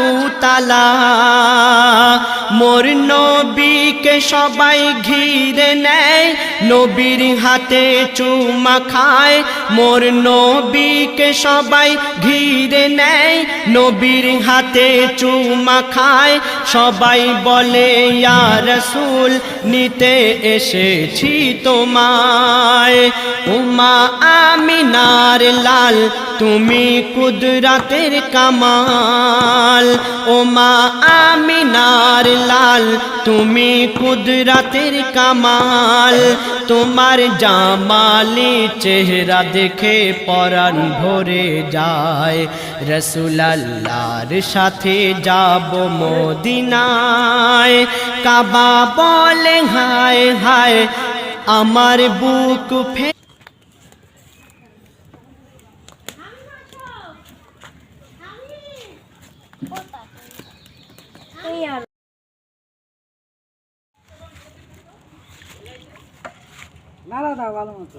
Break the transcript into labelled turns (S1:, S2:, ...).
S1: উতালা মোর নবীকে সবাই ঘিরে নেয় নবীর হাতে চুমা খায় মোর নবীকে সবাই ঘিরে নেয় নবীর হাতে চুমা খায় সবাই বলে ইয়া রাসূল নিতে এসেছি তোমায় উম্মা আমিনার লাল তুমি কুদরতের কামাল উম্মা আমিনার লাল তুমি কুদরতের কামাল তোমার জামালি চেহারা দেখে পরাণ ভরে যায় রাসূল আল্লাহর সাথে যাব মদিনায় কাবা বলে হায় হায় আমার বুক ফে
S2: নাড়া দাও ভালো মতো।